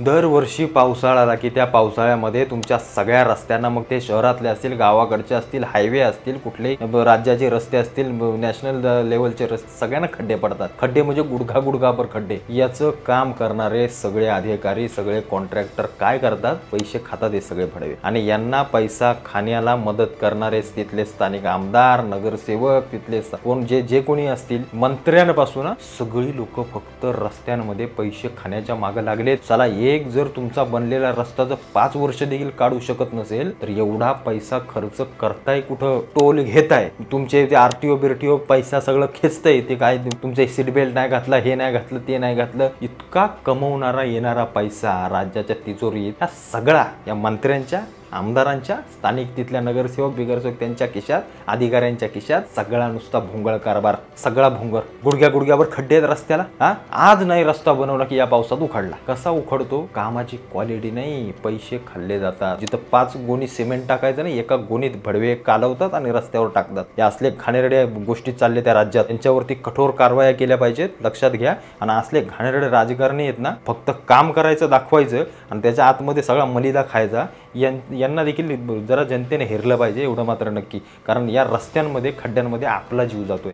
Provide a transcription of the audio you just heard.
दरवर्षी पावसाळा आला की त्या पावसाळ्यामध्ये तुमच्या सगळ्या रस्त्यांना, मग ते शहरातले असतील, गावाकडचे असतील, हायवे असतील, कुठले राज्याचे रस्ते असतील, नॅशनल लेवलचे रस्ते, सगळ्यांना खड्डे पडतात। खड्डे म्हणजे गुडघाभर खड्डे। याचं काम करणारे सगळे अधिकारी, सगळे कॉन्ट्रॅक्टर काय करतात? पैसे खातात हे सगळे भडवे, आणि यांना पैसा खाण्याला मदत करणारे तिथले स्थानिक आमदार, नगरसेवक, तिथले कोण जे कोणी असतील, मंत्र्यांपासून सगळी लोक फक्त रस्त्यांमध्ये पैसे खाण्याच्या मागे लागले। चला, एक जर तुमचा बनलेला रस्ता जर 5 वर्ष देखील काढू शकत नसेल तर एवढा पैसा खर्च करताय कुठं? टोल घेताय, तुमचे ते आरटीओ बिरटीओ पैसा सगळं खेचताय, ते काय तुमचे सीट बेल्ट नाही घातला, हे नाही घातलं, ते नाही घातलं, इतका कमवणारा येणारा पैसा राज्याच्या तिजोरीत हा सगळा या मंत्र्यांच्या, आमदारांच्या, स्थानिक तिथल्या नगरसेवक बिगरसेवक त्यांच्या खिशात, अधिकाऱ्यांच्या खिशात, सगळा नुसता भोंगळ कारभार, सगळा भोंगर। गुडघ्यावर खड्डे आहेत रस्त्याला। आज नाही रस्ता बनवला की या पावसात उखडला। कसा उखडतो? कामाची क्वालिटी नाही, पैसे खाल्ले जातात। जिथं 5 गोणी सिमेंट टाकायचं नाही, एका गोणीत भडवे कालवतात आणि रस्त्यावर टाकतात। या असले घाणेरड्या गोष्टी चालले त्या राज्यात, त्यांच्यावरती कठोर कारवाया केल्या पाहिजेत, लक्षात घ्या। आणि असले घाणेरडे राजकारणी आहेत ना, फक्त काम करायचं, दाखवायचं आणि त्याच्या आतमध्ये सगळा मलिदा खायचा। यांना देखील जरा जनतेने हेरलं पाहिजे, एवढं मात्र नक्की, कारण या रस्त्यांमध्ये, खड्ड्यांमध्ये आपला जीव जातोय।